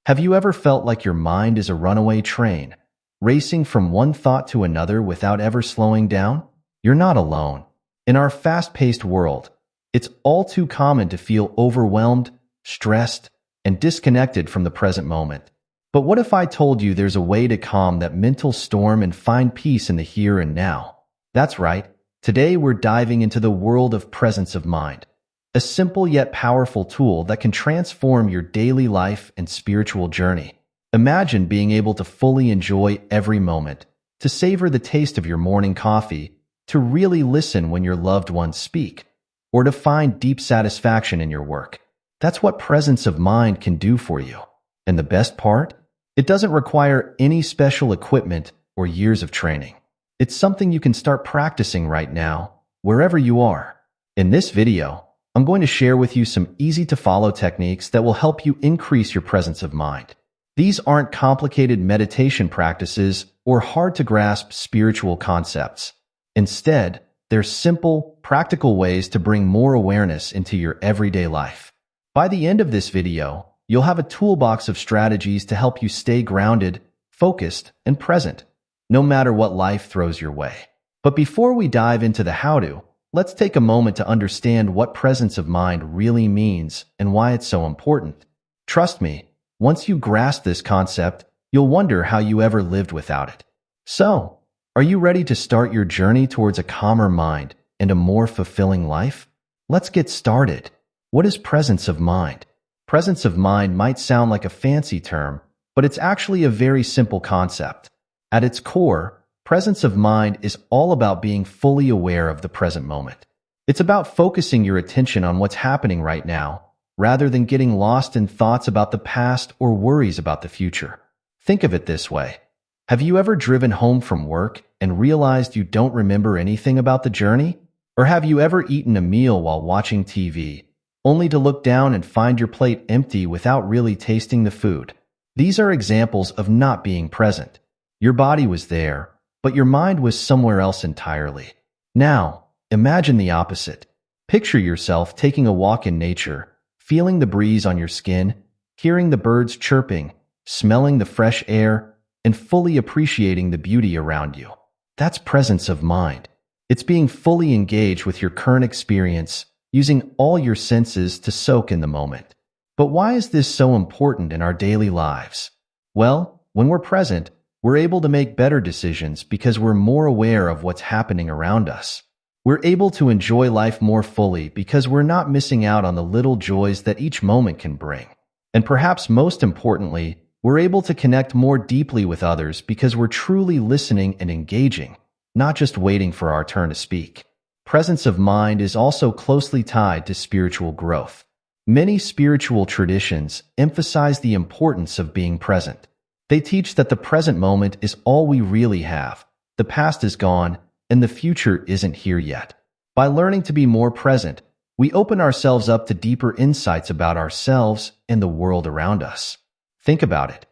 Have you ever felt like your mind is a runaway train, racing from one thought to another without ever slowing down? You're not alone. In our fast-paced world, it's all too common to feel overwhelmed, stressed, and disconnected from the present moment. But what if I told you there's a way to calm that mental storm and find peace in the here and now? That's right. Today we're diving into the world of presence of mind, a simple yet powerful tool that can transform your daily life and spiritual journey. Imagine being able to fully enjoy every moment, to savor the taste of your morning coffee, to really listen when your loved ones speak, or to find deep satisfaction in your work. That's what presence of mind can do for you. And the best part? It doesn't require any special equipment or years of training. It's something you can start practicing right now, wherever you are. In this video, I'm going to share with you some easy-to-follow techniques that will help you increase your presence of mind. These aren't complicated meditation practices or hard-to-grasp spiritual concepts. Instead, they're simple, practical ways to bring more awareness into your everyday life. By the end of this video, you'll have a toolbox of strategies to help you stay grounded, focused, and present, no matter what life throws your way. But before we dive into the how-to, let's take a moment to understand what presence of mind really means and why it's so important. Trust me, once you grasp this concept, you'll wonder how you ever lived without it. So, are you ready to start your journey towards a calmer mind and a more fulfilling life? Let's get started. What is presence of mind? Presence of mind might sound like a fancy term, but it's actually a very simple concept. At its core, presence of mind is all about being fully aware of the present moment. It's about focusing your attention on what's happening right now, rather than getting lost in thoughts about the past or worries about the future. Think of it this way. Have you ever driven home from work and realized you don't remember anything about the journey? Or have you ever eaten a meal while watching TV, only to look down and find your plate empty without really tasting the food? These are examples of not being present. Your body was there, but your mind was somewhere else entirely. Now, imagine the opposite. Picture yourself taking a walk in nature, feeling the breeze on your skin, hearing the birds chirping, smelling the fresh air, and fully appreciating the beauty around you. That's presence of mind. It's being fully engaged with your current experience, using all your senses to soak in the moment. But why is this so important in our daily lives? Well, when we're present, we're able to make better decisions because we're more aware of what's happening around us. We're able to enjoy life more fully because we're not missing out on the little joys that each moment can bring. And perhaps most importantly, we're able to connect more deeply with others because we're truly listening and engaging, not just waiting for our turn to speak. Presence of mind is also closely tied to spiritual growth. Many spiritual traditions emphasize the importance of being present. They teach that the present moment is all we really have. The past is gone, and the future isn't here yet. By learning to be more present, we open ourselves up to deeper insights about ourselves and the world around us. Think about it.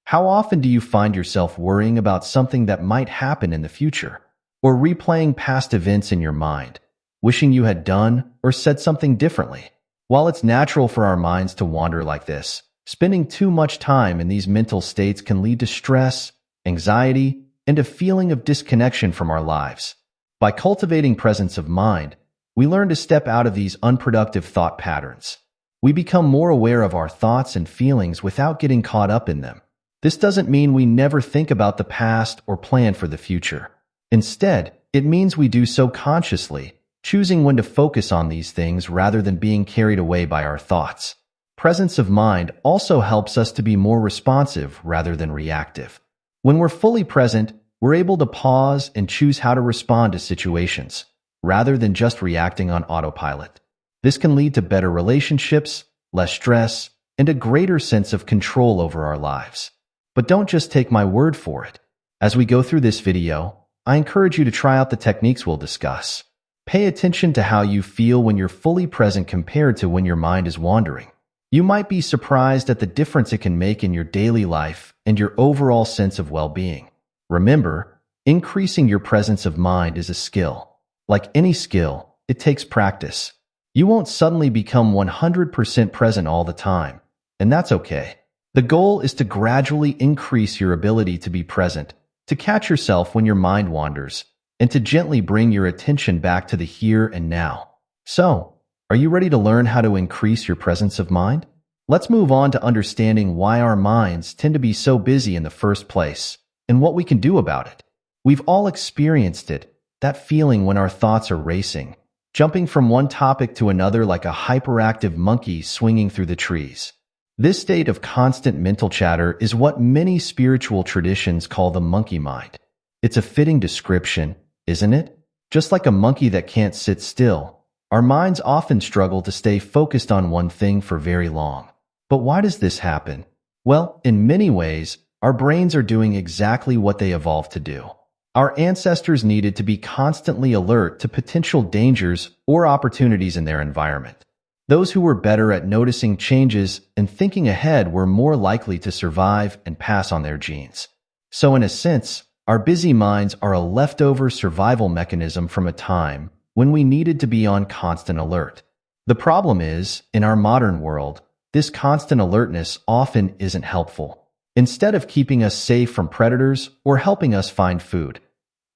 How often do you find yourself worrying about something that might happen in the future, or replaying past events in your mind, wishing you had done or said something differently? While it's natural for our minds to wander like this, spending too much time in these mental states can lead to stress, anxiety, and a feeling of disconnection from our lives. By cultivating presence of mind, we learn to step out of these unproductive thought patterns. We become more aware of our thoughts and feelings without getting caught up in them. This doesn't mean we never think about the past or plan for the future. Instead, it means we do so consciously, choosing when to focus on these things rather than being carried away by our thoughts. Presence of mind also helps us to be more responsive rather than reactive. When we're fully present, we're able to pause and choose how to respond to situations, rather than just reacting on autopilot. This can lead to better relationships, less stress, and a greater sense of control over our lives. But don't just take my word for it. As we go through this video, I encourage you to try out the techniques we'll discuss. Pay attention to how you feel when you're fully present compared to when your mind is wandering. You might be surprised at the difference it can make in your daily life and your overall sense of well-being. Remember, increasing your presence of mind is a skill. Like any skill, it takes practice. You won't suddenly become 100% present all the time, and that's okay. The goal is to gradually increase your ability to be present, to catch yourself when your mind wanders, and to gently bring your attention back to the here and now. So, are you ready to learn how to increase your presence of mind? Let's move on to understanding why our minds tend to be so busy in the first place and what we can do about it. We've all experienced it, that feeling when our thoughts are racing, jumping from one topic to another like a hyperactive monkey swinging through the trees. This state of constant mental chatter is what many spiritual traditions call the monkey mind. It's a fitting description, isn't it? Just like a monkey that can't sit still, our minds often struggle to stay focused on one thing for very long. But why does this happen? Well, in many ways, our brains are doing exactly what they evolved to do. Our ancestors needed to be constantly alert to potential dangers or opportunities in their environment. Those who were better at noticing changes and thinking ahead were more likely to survive and pass on their genes. So in a sense, our busy minds are a leftover survival mechanism from a time when we needed to be on constant alert. The problem is, in our modern world, this constant alertness often isn't helpful. Instead of keeping us safe from predators or helping us find food,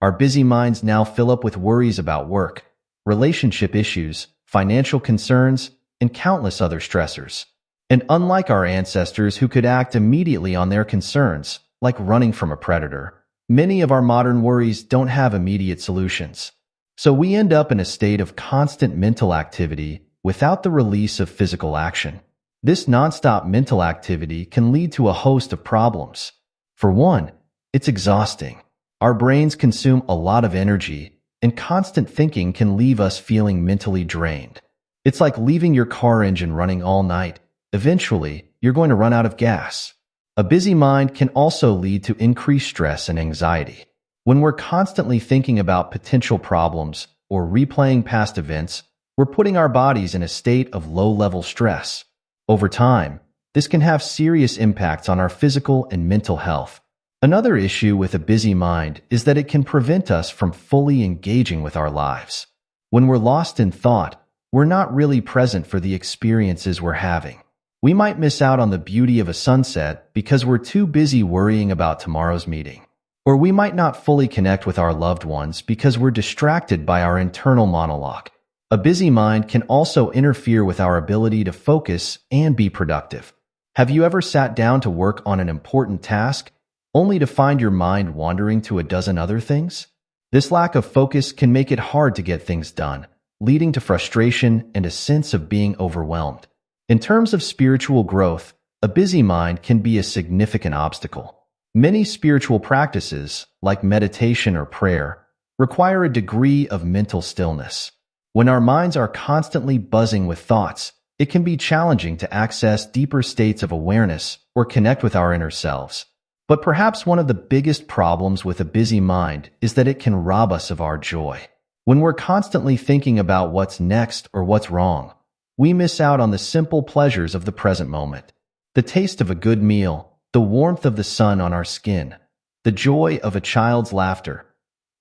our busy minds now fill up with worries about work, relationship issues, financial concerns, and countless other stressors. And unlike our ancestors who could act immediately on their concerns, like running from a predator, many of our modern worries don't have immediate solutions. So we end up in a state of constant mental activity without the release of physical action. This nonstop mental activity can lead to a host of problems. For one, it's exhausting. Our brains consume a lot of energy, and constant thinking can leave us feeling mentally drained. It's like leaving your car engine running all night. Eventually, you're going to run out of gas. A busy mind can also lead to increased stress and anxiety. When we're constantly thinking about potential problems or replaying past events, we're putting our bodies in a state of low-level stress. Over time, this can have serious impacts on our physical and mental health. Another issue with a busy mind is that it can prevent us from fully engaging with our lives. When we're lost in thought, we're not really present for the experiences we're having. We might miss out on the beauty of a sunset because we're too busy worrying about tomorrow's meeting. Or we might not fully connect with our loved ones because we're distracted by our internal monologue. A busy mind can also interfere with our ability to focus and be productive. Have you ever sat down to work on an important task, only to find your mind wandering to a dozen other things? This lack of focus can make it hard to get things done, leading to frustration and a sense of being overwhelmed. In terms of spiritual growth, a busy mind can be a significant obstacle. Many spiritual practices, like meditation or prayer, require a degree of mental stillness. When our minds are constantly buzzing with thoughts, it can be challenging to access deeper states of awareness or connect with our inner selves. But perhaps one of the biggest problems with a busy mind is that it can rob us of our joy. When we're constantly thinking about what's next or what's wrong, we miss out on the simple pleasures of the present moment. The taste of a good meal, the warmth of the sun on our skin, the joy of a child's laughter.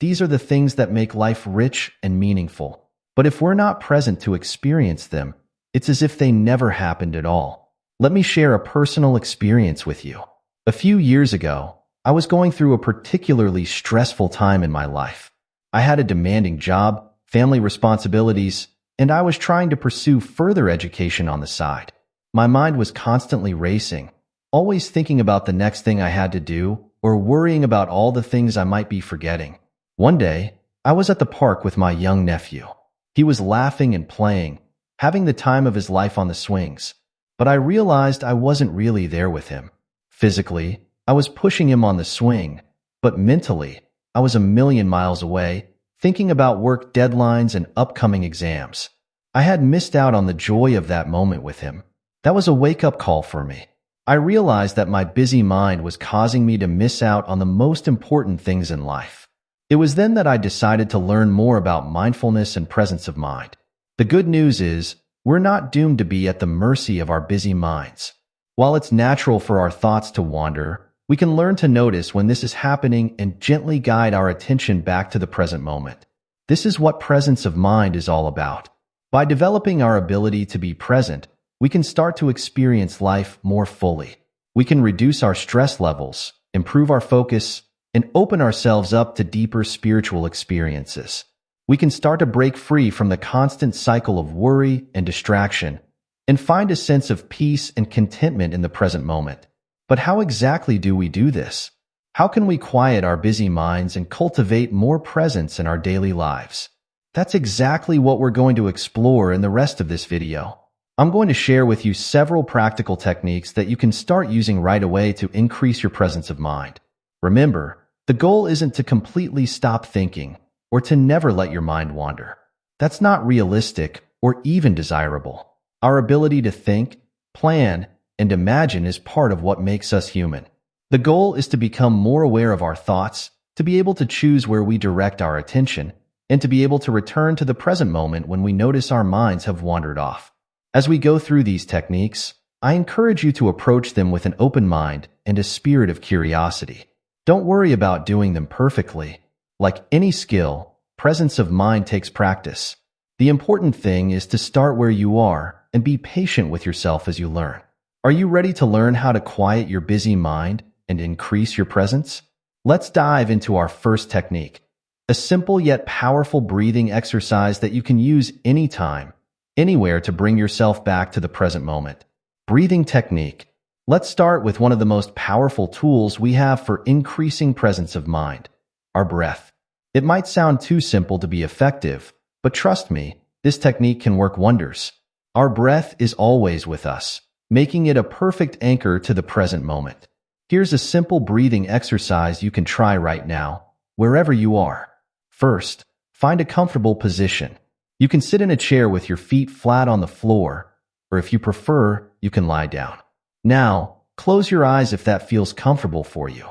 These are the things that make life rich and meaningful. But if we're not present to experience them, it's as if they never happened at all. Let me share a personal experience with you. A few years ago, I was going through a particularly stressful time in my life. I had a demanding job, family responsibilities, and I was trying to pursue further education on the side. My mind was constantly racing, always thinking about the next thing I had to do or worrying about all the things I might be forgetting. One day, I was at the park with my young nephew. He was laughing and playing, having the time of his life on the swings, but I realized I wasn't really there with him. Physically, I was pushing him on the swing, but mentally, I was a million miles away, thinking about work deadlines and upcoming exams. I had missed out on the joy of that moment with him. That was a wake-up call for me. I realized that my busy mind was causing me to miss out on the most important things in life. It was then that I decided to learn more about mindfulness and presence of mind. The good news is, we're not doomed to be at the mercy of our busy minds. While it's natural for our thoughts to wander, we can learn to notice when this is happening and gently guide our attention back to the present moment. This is what presence of mind is all about. By developing our ability to be present, we can start to experience life more fully. We can reduce our stress levels, improve our focus, and open ourselves up to deeper spiritual experiences. We can start to break free from the constant cycle of worry and distraction and find a sense of peace and contentment in the present moment. But how exactly do we do this? How can we quiet our busy minds and cultivate more presence in our daily lives? That's exactly what we're going to explore in the rest of this video. I'm going to share with you several practical techniques that you can start using right away to increase your presence of mind. Remember, the goal isn't to completely stop thinking or to never let your mind wander. That's not realistic or even desirable. Our ability to think, plan, and imagine is part of what makes us human. The goal is to become more aware of our thoughts, to be able to choose where we direct our attention, and to be able to return to the present moment when we notice our minds have wandered off. As we go through these techniques, I encourage you to approach them with an open mind and a spirit of curiosity. Don't worry about doing them perfectly. Like any skill, presence of mind takes practice. The important thing is to start where you are and be patient with yourself as you learn. Are you ready to learn how to quiet your busy mind and increase your presence? Let's dive into our first technique, a simple yet powerful breathing exercise that you can use anytime, anywhere to bring yourself back to the present moment. Breathing technique. Let's start with one of the most powerful tools we have for increasing presence of mind, our breath. It might sound too simple to be effective, but trust me, this technique can work wonders. Our breath is always with us, making it a perfect anchor to the present moment. Here's a simple breathing exercise you can try right now, wherever you are. First, find a comfortable position. You can sit in a chair with your feet flat on the floor, or if you prefer, you can lie down. Now, close your eyes if that feels comfortable for you.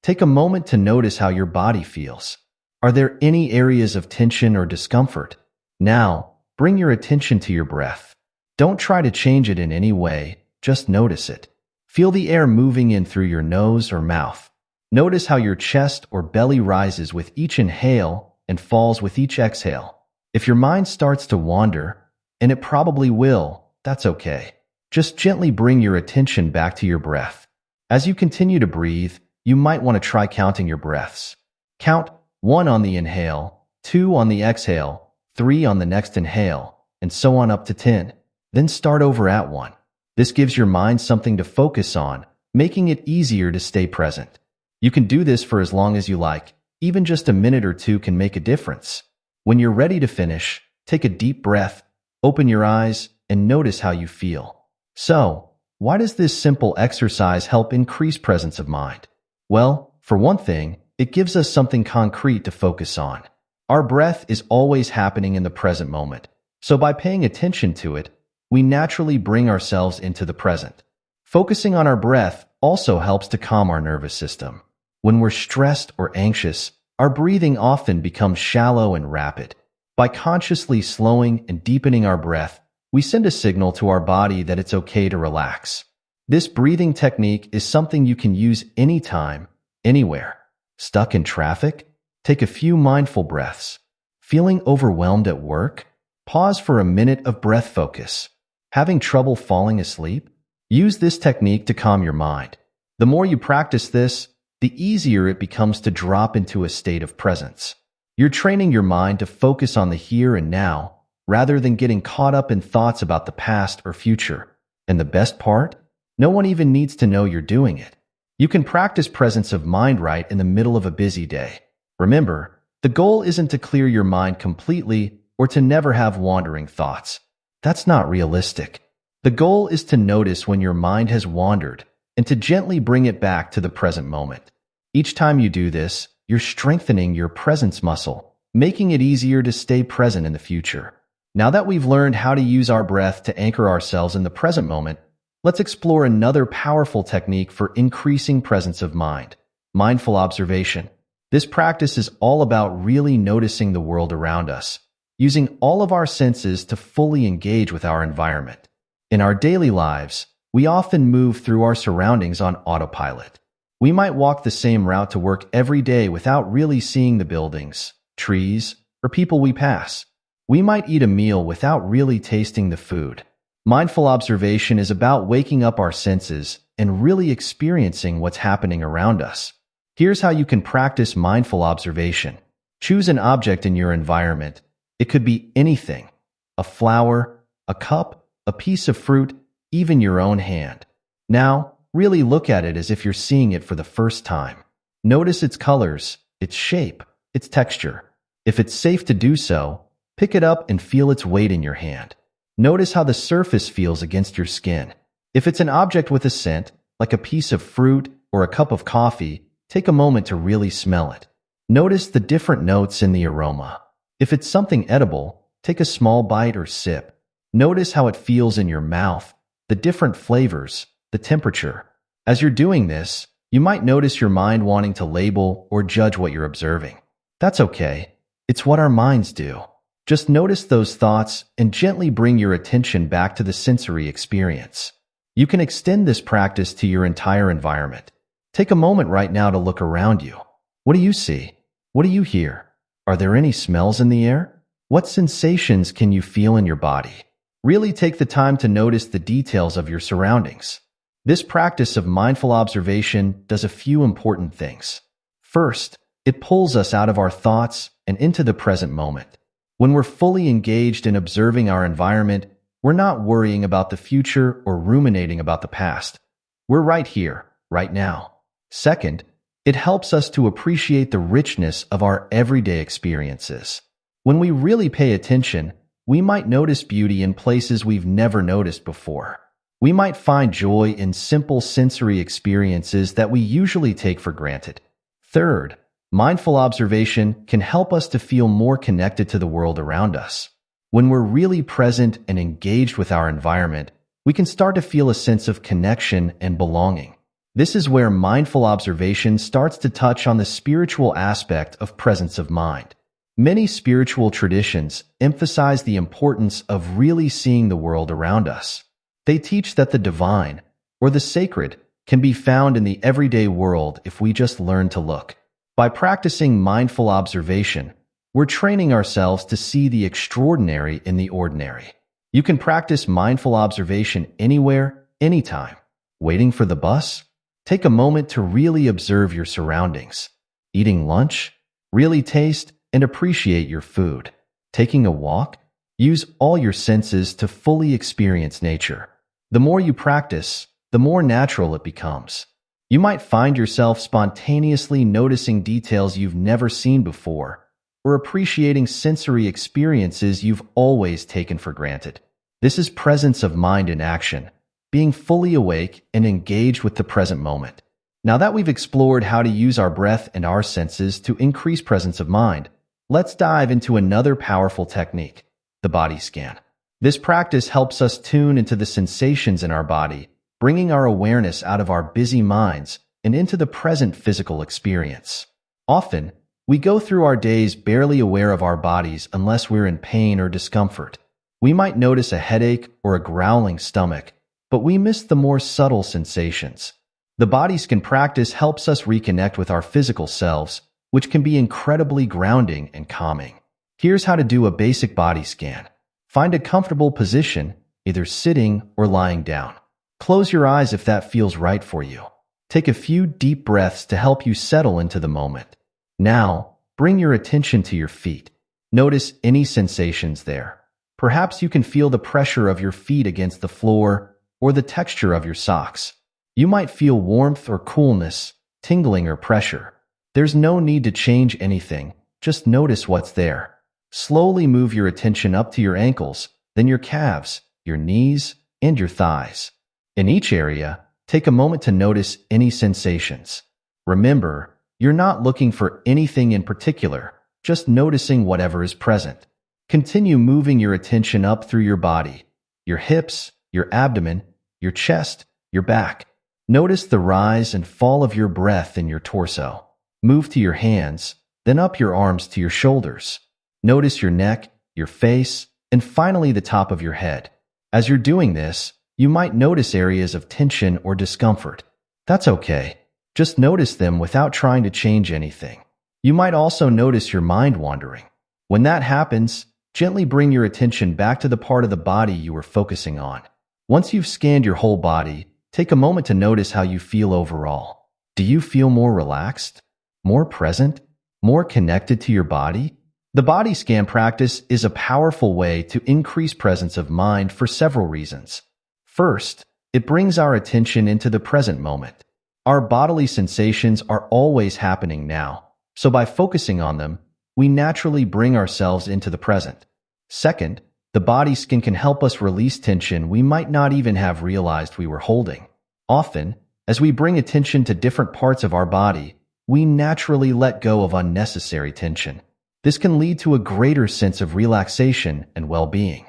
Take a moment to notice how your body feels. Are there any areas of tension or discomfort? Now, bring your attention to your breath. Don't try to change it in any way, just notice it. Feel the air moving in through your nose or mouth. Notice how your chest or belly rises with each inhale and falls with each exhale. If your mind starts to wander, and it probably will, that's okay. Just gently bring your attention back to your breath. As you continue to breathe, you might want to try counting your breaths. Count 1 on the inhale, 2 on the exhale, 3 on the next inhale, and so on up to 10. Then start over at 1. This gives your mind something to focus on, making it easier to stay present. You can do this for as long as you like. Even just a minute or two can make a difference. When you're ready to finish, take a deep breath, open your eyes, and notice how you feel. So, why does this simple exercise help increase presence of mind? Well, for one thing, it gives us something concrete to focus on. Our breath is always happening in the present moment, so by paying attention to it, we naturally bring ourselves into the present. Focusing on our breath also helps to calm our nervous system. When we're stressed or anxious, our breathing often becomes shallow and rapid. By consciously slowing and deepening our breath, we send a signal to our body that it's okay to relax. This breathing technique is something you can use anytime, anywhere. Stuck in traffic? Take a few mindful breaths. Feeling overwhelmed at work? Pause for a minute of breath focus. Having trouble falling asleep? Use this technique to calm your mind. The more you practice this, the easier it becomes to drop into a state of presence. You're training your mind to focus on the here and now, rather than getting caught up in thoughts about the past or future. And the best part? No one even needs to know you're doing it. You can practice presence of mind right in the middle of a busy day. Remember, the goal isn't to clear your mind completely or to never have wandering thoughts. That's not realistic. The goal is to notice when your mind has wandered and to gently bring it back to the present moment. Each time you do this, you're strengthening your presence muscle, making it easier to stay present in the future. Now that we've learned how to use our breath to anchor ourselves in the present moment, let's explore another powerful technique for increasing presence of mind, mindful observation. This practice is all about really noticing the world around us, using all of our senses to fully engage with our environment. In our daily lives, we often move through our surroundings on autopilot. We might walk the same route to work every day without really seeing the buildings, trees, or people we pass. We might eat a meal without really tasting the food. Mindful observation is about waking up our senses and really experiencing what's happening around us. Here's how you can practice mindful observation. Choose an object in your environment. It could be anything: a flower, a cup, a piece of fruit, even your own hand. Now, really look at it as if you're seeing it for the first time. Notice its colors, its shape, its texture. If it's safe to do so, pick it up and feel its weight in your hand. Notice how the surface feels against your skin. If it's an object with a scent, like a piece of fruit or a cup of coffee, take a moment to really smell it. Notice the different notes in the aroma. If it's something edible, take a small bite or sip. Notice how it feels in your mouth, the different flavors, the temperature. As you're doing this, you might notice your mind wanting to label or judge what you're observing. That's okay. It's what our minds do. Just notice those thoughts and gently bring your attention back to the sensory experience. You can extend this practice to your entire environment. Take a moment right now to look around you. What do you see? What do you hear? Are there any smells in the air? What sensations can you feel in your body? Really take the time to notice the details of your surroundings. This practice of mindful observation does a few important things. First, it pulls us out of our thoughts and into the present moment. When we're fully engaged in observing our environment, we're not worrying about the future or ruminating about the past. We're right here, right now. Second, it helps us to appreciate the richness of our everyday experiences. When we really pay attention, we might notice beauty in places we've never noticed before. We might find joy in simple sensory experiences that we usually take for granted. Third, mindful observation can help us to feel more connected to the world around us. When we're really present and engaged with our environment, we can start to feel a sense of connection and belonging. This is where mindful observation starts to touch on the spiritual aspect of presence of mind. Many spiritual traditions emphasize the importance of really seeing the world around us. They teach that the divine, or the sacred, can be found in the everyday world if we just learn to look. By practicing mindful observation, we're training ourselves to see the extraordinary in the ordinary. You can practice mindful observation anywhere, anytime. Waiting for the bus? Take a moment to really observe your surroundings. Eating lunch? Really taste and appreciate your food. Taking a walk? Use all your senses to fully experience nature. The more you practice, the more natural it becomes. You might find yourself spontaneously noticing details you've never seen before, or appreciating sensory experiences you've always taken for granted. This is presence of mind in action, being fully awake and engaged with the present moment. Now that we've explored how to use our breath and our senses to increase presence of mind, let's dive into another powerful technique, the body scan. This practice helps us tune into the sensations in our body, bringing our awareness out of our busy minds and into the present physical experience. Often, we go through our days barely aware of our bodies unless we're in pain or discomfort. We might notice a headache or a growling stomach, but we miss the more subtle sensations. The body scan practice helps us reconnect with our physical selves, which can be incredibly grounding and calming. Here's how to do a basic body scan. Find a comfortable position, either sitting or lying down. Close your eyes if that feels right for you. Take a few deep breaths to help you settle into the moment. Now, bring your attention to your feet. Notice any sensations there. Perhaps you can feel the pressure of your feet against the floor or the texture of your socks. You might feel warmth or coolness, tingling or pressure. There's no need to change anything, just notice what's there. Slowly move your attention up to your ankles, then your calves, your knees, and your thighs. In each area, take a moment to notice any sensations. Remember, you're not looking for anything in particular, just noticing whatever is present. Continue moving your attention up through your body, your hips, your abdomen, your chest, your back. Notice the rise and fall of your breath in your torso. Move to your hands, then up your arms to your shoulders. Notice your neck, your face, and finally the top of your head. As you're doing this, you might notice areas of tension or discomfort. That's okay. Just notice them without trying to change anything. You might also notice your mind wandering. When that happens, gently bring your attention back to the part of the body you were focusing on. Once you've scanned your whole body, take a moment to notice how you feel overall. Do you feel more relaxed, more present, more connected to your body? The body scan practice is a powerful way to increase presence of mind for several reasons. First, it brings our attention into the present moment. Our bodily sensations are always happening now, so by focusing on them, we naturally bring ourselves into the present. Second, the body scan can help us release tension we might not even have realized we were holding. Often, as we bring attention to different parts of our body, we naturally let go of unnecessary tension. This can lead to a greater sense of relaxation and well-being.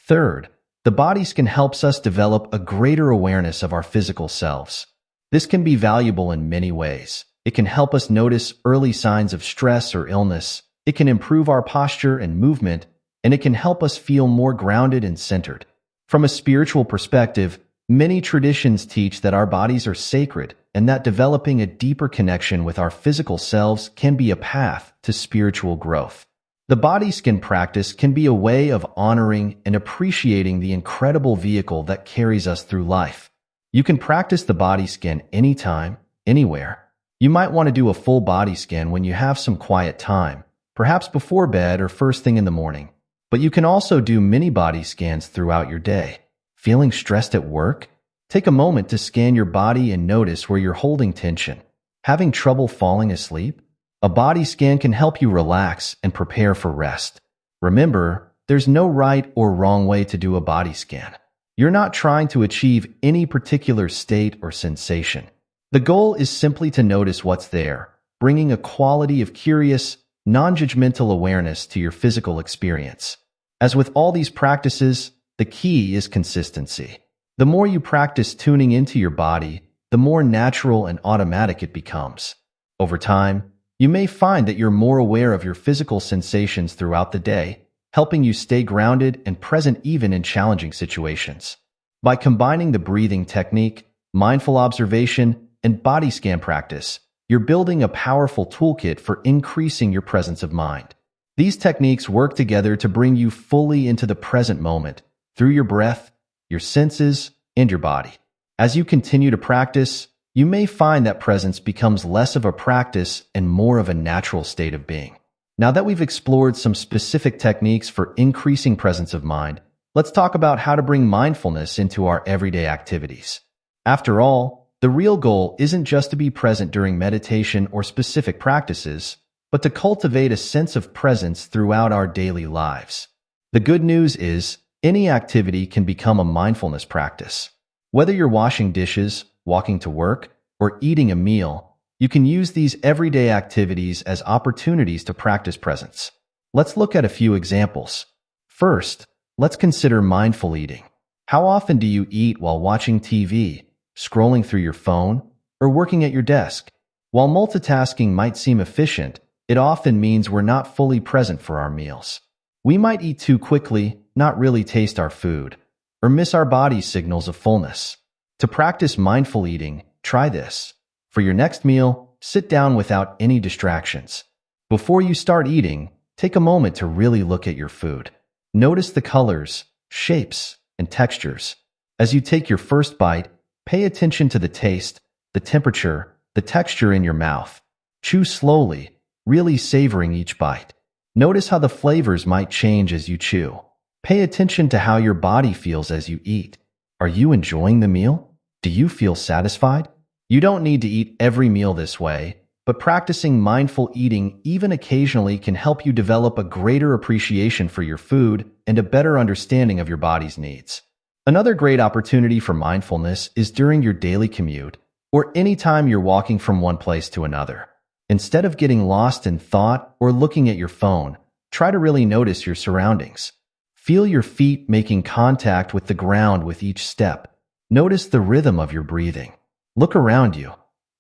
Third, the body scan helps us develop a greater awareness of our physical selves. This can be valuable in many ways. It can help us notice early signs of stress or illness. It can improve our posture and movement, and it can help us feel more grounded and centered. From a spiritual perspective, many traditions teach that our bodies are sacred and that developing a deeper connection with our physical selves can be a path to spiritual growth. The body scan practice can be a way of honoring and appreciating the incredible vehicle that carries us through life. You can practice the body scan anytime, anywhere. You might want to do a full body scan when you have some quiet time, perhaps before bed or first thing in the morning. But you can also do mini body scans throughout your day. Feeling stressed at work? Take a moment to scan your body and notice where you're holding tension. Having trouble falling asleep? A body scan can help you relax and prepare for rest. Remember, there's no right or wrong way to do a body scan. You're not trying to achieve any particular state or sensation. The goal is simply to notice what's there, bringing a quality of curious, non-judgmental awareness to your physical experience. As with all these practices, the key is consistency. The more you practice tuning into your body, the more natural and automatic it becomes. Over time, you may find that you're more aware of your physical sensations throughout the day, helping you stay grounded and present even in challenging situations. By combining the breathing technique, mindful observation, and body scan practice, you're building a powerful toolkit for increasing your presence of mind. These techniques work together to bring you fully into the present moment through your breath, your senses, and your body. As you continue to practice, you may find that presence becomes less of a practice and more of a natural state of being. Now that we've explored some specific techniques for increasing presence of mind, let's talk about how to bring mindfulness into our everyday activities. After all, the real goal isn't just to be present during meditation or specific practices, but to cultivate a sense of presence throughout our daily lives. The good news is, any activity can become a mindfulness practice. Whether you're washing dishes, walking to work, or eating a meal, you can use these everyday activities as opportunities to practice presence. Let's look at a few examples. First, let's consider mindful eating. How often do you eat while watching TV, scrolling through your phone, or working at your desk? While multitasking might seem efficient, it often means we're not fully present for our meals. We might eat too quickly, not really taste our food, or miss our body's signals of fullness. To practice mindful eating, try this. For your next meal, sit down without any distractions. Before you start eating, take a moment to really look at your food. Notice the colors, shapes, and textures. As you take your first bite, pay attention to the taste, the temperature, the texture in your mouth. Chew slowly, really savoring each bite. Notice how the flavors might change as you chew. Pay attention to how your body feels as you eat. Are you enjoying the meal? Do you feel satisfied? You don't need to eat every meal this way, but practicing mindful eating even occasionally can help you develop a greater appreciation for your food and a better understanding of your body's needs. Another great opportunity for mindfulness is during your daily commute or anytime you're walking from one place to another. Instead of getting lost in thought or looking at your phone, try to really notice your surroundings. Feel your feet making contact with the ground with each step. Notice the rhythm of your breathing. Look around you.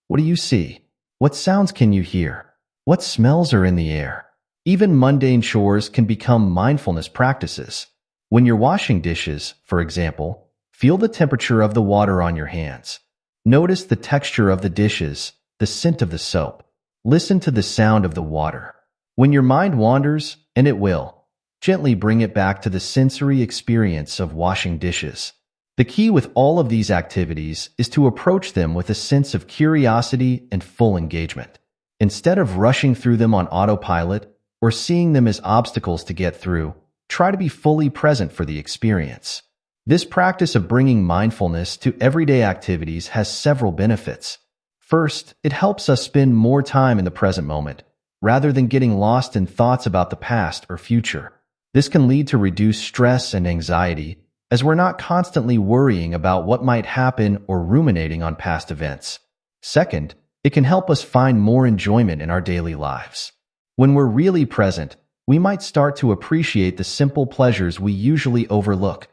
What do you see? What sounds can you hear? What smells are in the air? Even mundane chores can become mindfulness practices. When you're washing dishes, for example, feel the temperature of the water on your hands. Notice the texture of the dishes, the scent of the soap. Listen to the sound of the water. When your mind wanders, and it will, gently bring it back to the sensory experience of washing dishes. The key with all of these activities is to approach them with a sense of curiosity and full engagement. Instead of rushing through them on autopilot or seeing them as obstacles to get through, try to be fully present for the experience. This practice of bringing mindfulness to everyday activities has several benefits. First, it helps us spend more time in the present moment, rather than getting lost in thoughts about the past or future. This can lead to reduced stress and anxiety, as we're not constantly worrying about what might happen or ruminating on past events. Second, it can help us find more enjoyment in our daily lives. When we're really present, we might start to appreciate the simple pleasures we usually overlook: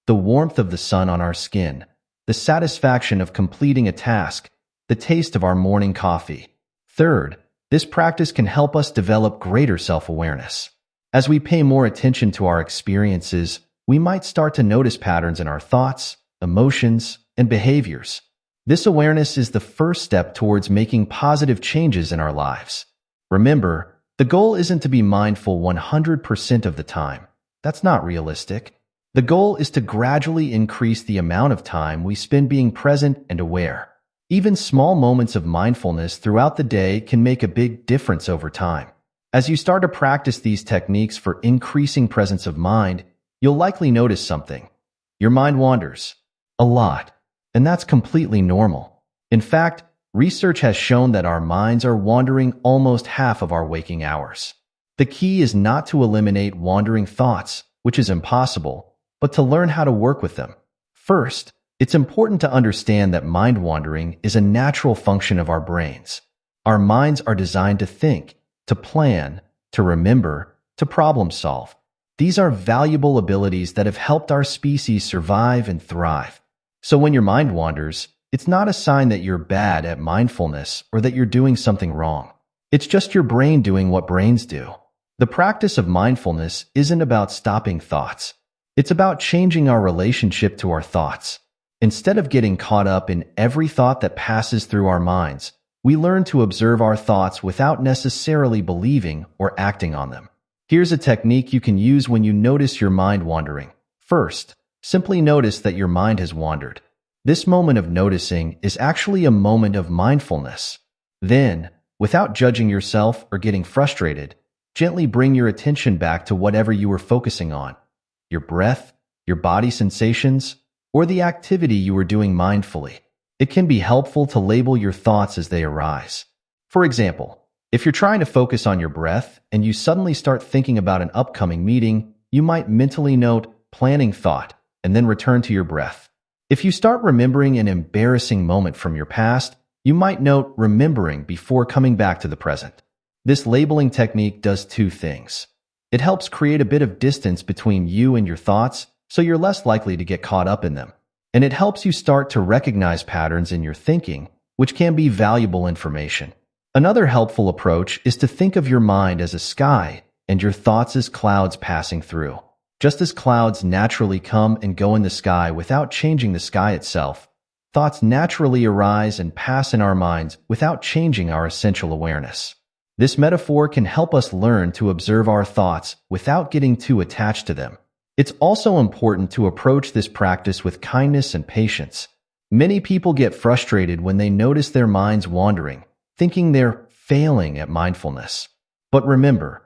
the warmth of the sun on our skin, the satisfaction of completing a task, the taste of our morning coffee. Third, this practice can help us develop greater self-awareness. As we pay more attention to our experiences, we might start to notice patterns in our thoughts, emotions, and behaviors. This awareness is the first step towards making positive changes in our lives. Remember, the goal isn't to be mindful 100% of the time. That's not realistic. The goal is to gradually increase the amount of time we spend being present and aware. Even small moments of mindfulness throughout the day can make a big difference over time. As you start to practice these techniques for increasing presence of mind, you'll likely notice something. Your mind wanders. A lot. And that's completely normal. In fact, research has shown that our minds are wandering almost half of our waking hours. The key is not to eliminate wandering thoughts, which is impossible, but to learn how to work with them. First, it's important to understand that mind wandering is a natural function of our brains. Our minds are designed to think, to plan, to remember, to problem solve. These are valuable abilities that have helped our species survive and thrive. So when your mind wanders, it's not a sign that you're bad at mindfulness or that you're doing something wrong. It's just your brain doing what brains do. The practice of mindfulness isn't about stopping thoughts. It's about changing our relationship to our thoughts. Instead of getting caught up in every thought that passes through our minds, we learn to observe our thoughts without necessarily believing or acting on them. Here's a technique you can use when you notice your mind wandering. First, simply notice that your mind has wandered. This moment of noticing is actually a moment of mindfulness. Then, without judging yourself or getting frustrated, gently bring your attention back to whatever you were focusing on: your breath, your body sensations, or the activity you were doing mindfully. It can be helpful to label your thoughts as they arise. For example, if you're trying to focus on your breath and you suddenly start thinking about an upcoming meeting, you might mentally note planning thought and then return to your breath. If you start remembering an embarrassing moment from your past, you might note remembering before coming back to the present. This labeling technique does two things. It helps create a bit of distance between you and your thoughts, so you're less likely to get caught up in them. And it helps you start to recognize patterns in your thinking, which can be valuable information. Another helpful approach is to think of your mind as a sky and your thoughts as clouds passing through. Just as clouds naturally come and go in the sky without changing the sky itself, thoughts naturally arise and pass in our minds without changing our essential awareness. This metaphor can help us learn to observe our thoughts without getting too attached to them. It's also important to approach this practice with kindness and patience. Many people get frustrated when they notice their minds wandering, thinking they're failing at mindfulness. But remember,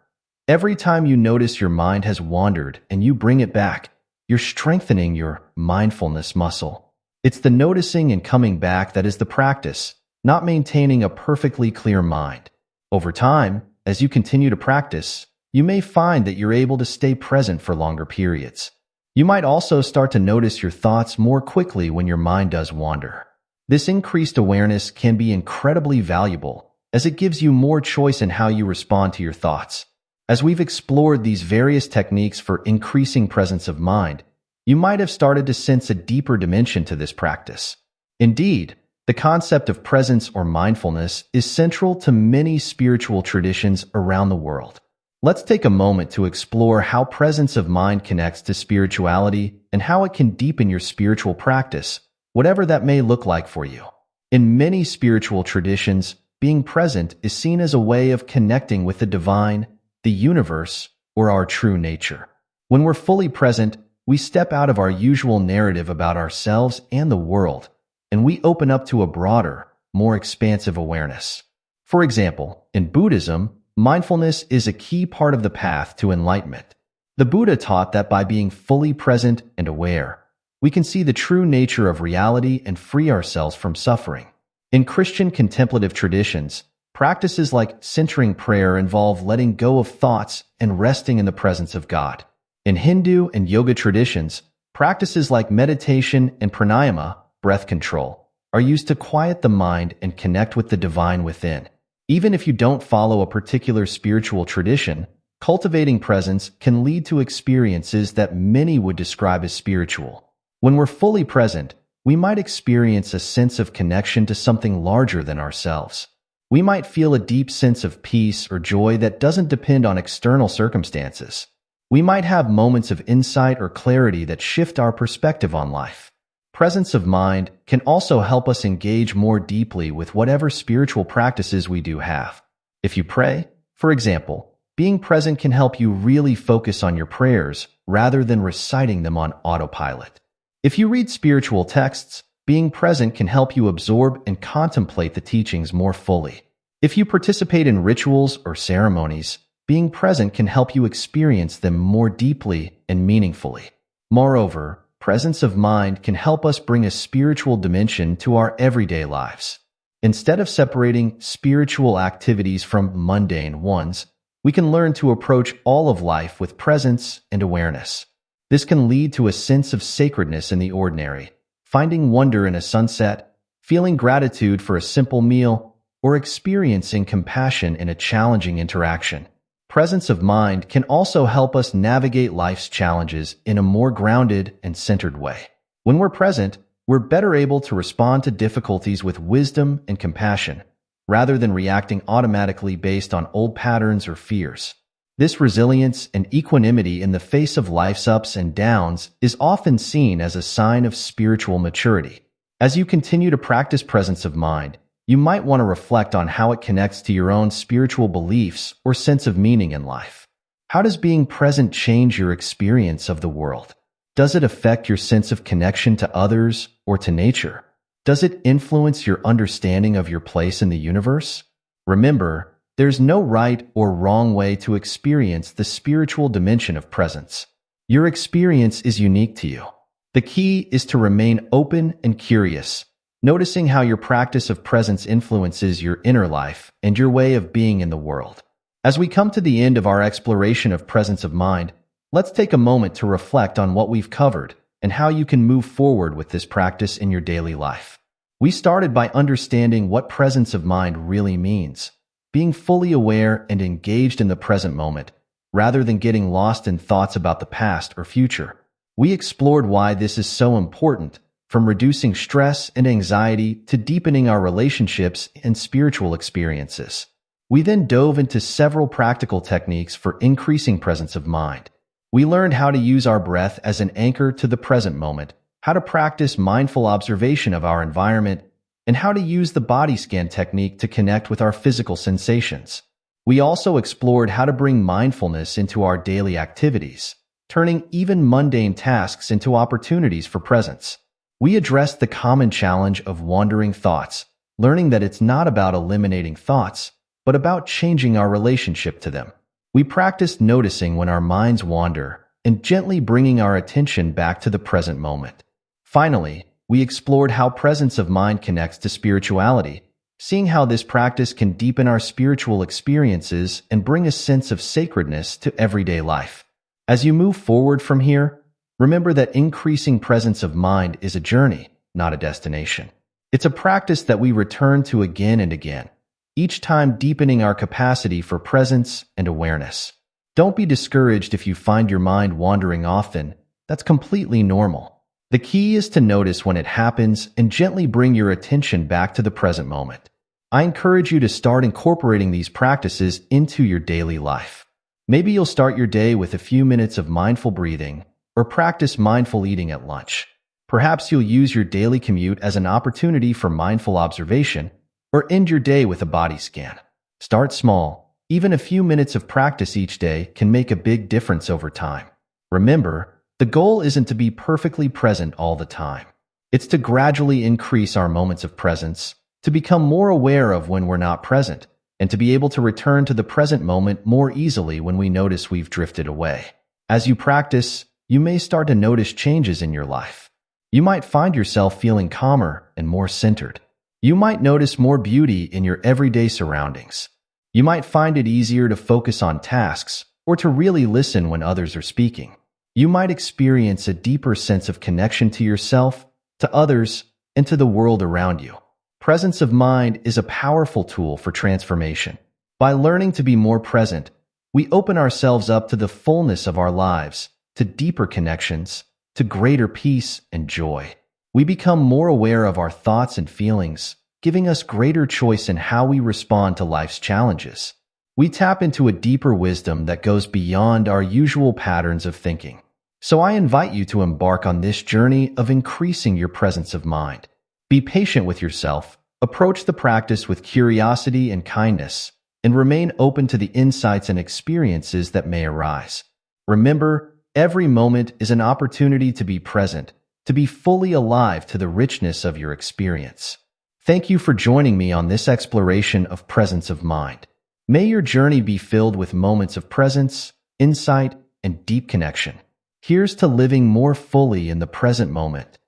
every time you notice your mind has wandered and you bring it back, you're strengthening your mindfulness muscle. It's the noticing and coming back that is the practice, not maintaining a perfectly clear mind. Over time, as you continue to practice, you may find that you're able to stay present for longer periods. You might also start to notice your thoughts more quickly when your mind does wander. This increased awareness can be incredibly valuable, as it gives you more choice in how you respond to your thoughts. As we've explored these various techniques for increasing presence of mind, you might have started to sense a deeper dimension to this practice. Indeed, the concept of presence or mindfulness is central to many spiritual traditions around the world. Let's take a moment to explore how presence of mind connects to spirituality and how it can deepen your spiritual practice, whatever that may look like for you. In many spiritual traditions, being present is seen as a way of connecting with the divine, the universe, or our true nature. When we're fully present, we step out of our usual narrative about ourselves and the world, and we open up to a broader, more expansive awareness. For example, in Buddhism, mindfulness is a key part of the path to enlightenment. The Buddha taught that by being fully present and aware, we can see the true nature of reality and free ourselves from suffering. In Christian contemplative traditions, practices like centering prayer involve letting go of thoughts and resting in the presence of God. In Hindu and yoga traditions, practices like meditation and pranayama, breath control, are used to quiet the mind and connect with the divine within. Even if you don't follow a particular spiritual tradition, cultivating presence can lead to experiences that many would describe as spiritual. When we're fully present, we might experience a sense of connection to something larger than ourselves. We might feel a deep sense of peace or joy that doesn't depend on external circumstances. We might have moments of insight or clarity that shift our perspective on life. Presence of mind can also help us engage more deeply with whatever spiritual practices we do have. If you pray, for example, being present can help you really focus on your prayers rather than reciting them on autopilot. If you read spiritual texts, being present can help you absorb and contemplate the teachings more fully. If you participate in rituals or ceremonies, being present can help you experience them more deeply and meaningfully. Moreover, presence of mind can help us bring a spiritual dimension to our everyday lives. Instead of separating spiritual activities from mundane ones, we can learn to approach all of life with presence and awareness. This can lead to a sense of sacredness in the ordinary, finding wonder in a sunset, feeling gratitude for a simple meal, or experiencing compassion in a challenging interaction. Presence of mind can also help us navigate life's challenges in a more grounded and centered way. When we're present, we're better able to respond to difficulties with wisdom and compassion, rather than reacting automatically based on old patterns or fears. This resilience and equanimity in the face of life's ups and downs is often seen as a sign of spiritual maturity. As you continue to practice presence of mind, you might want to reflect on how it connects to your own spiritual beliefs or sense of meaning in life. How does being present change your experience of the world? Does it affect your sense of connection to others or to nature? Does it influence your understanding of your place in the universe? Remember, there's no right or wrong way to experience the spiritual dimension of presence. Your experience is unique to you. The key is to remain open and curious, noticing how your practice of presence influences your inner life and your way of being in the world. As we come to the end of our exploration of presence of mind, let's take a moment to reflect on what we've covered and how you can move forward with this practice in your daily life. We started by understanding what presence of mind really means, being fully aware and engaged in the present moment, rather than getting lost in thoughts about the past or future. We explored why this is so important, from reducing stress and anxiety to deepening our relationships and spiritual experiences. We then dove into several practical techniques for increasing presence of mind. We learned how to use our breath as an anchor to the present moment, how to practice mindful observation of our environment, and how to use the body scan technique to connect with our physical sensations. We also explored how to bring mindfulness into our daily activities, turning even mundane tasks into opportunities for presence. We addressed the common challenge of wandering thoughts, learning that it's not about eliminating thoughts, but about changing our relationship to them. We practiced noticing when our minds wander and gently bringing our attention back to the present moment. Finally, we explored how presence of mind connects to spirituality, seeing how this practice can deepen our spiritual experiences and bring a sense of sacredness to everyday life. As you move forward from here, remember that increasing presence of mind is a journey, not a destination. It's a practice that we return to again and again, each time deepening our capacity for presence and awareness. Don't be discouraged if you find your mind wandering often. That's completely normal. The key is to notice when it happens and gently bring your attention back to the present moment. I encourage you to start incorporating these practices into your daily life. Maybe you'll start your day with a few minutes of mindful breathing or practice mindful eating at lunch. Perhaps you'll use your daily commute as an opportunity for mindful observation or end your day with a body scan. Start small. Even a few minutes of practice each day can make a big difference over time. Remember, The goal isn't to be perfectly present all the time. It's to gradually increase our moments of presence, to become more aware of when we're not present, and to be able to return to the present moment more easily when we notice we've drifted away. As you practice, you may start to notice changes in your life. You might find yourself feeling calmer and more centered. You might notice more beauty in your everyday surroundings. You might find it easier to focus on tasks or to really listen when others are speaking. You might experience a deeper sense of connection to yourself, to others, and to the world around you. Presence of mind is a powerful tool for transformation. By learning to be more present, we open ourselves up to the fullness of our lives, to deeper connections, to greater peace and joy. We become more aware of our thoughts and feelings, giving us greater choice in how we respond to life's challenges. We tap into a deeper wisdom that goes beyond our usual patterns of thinking. So I invite you to embark on this journey of increasing your presence of mind. Be patient with yourself, approach the practice with curiosity and kindness, and remain open to the insights and experiences that may arise. Remember, every moment is an opportunity to be present, to be fully alive to the richness of your experience. Thank you for joining me on this exploration of presence of mind. May your journey be filled with moments of presence, insight, and deep connection. Here's to living more fully in the present moment,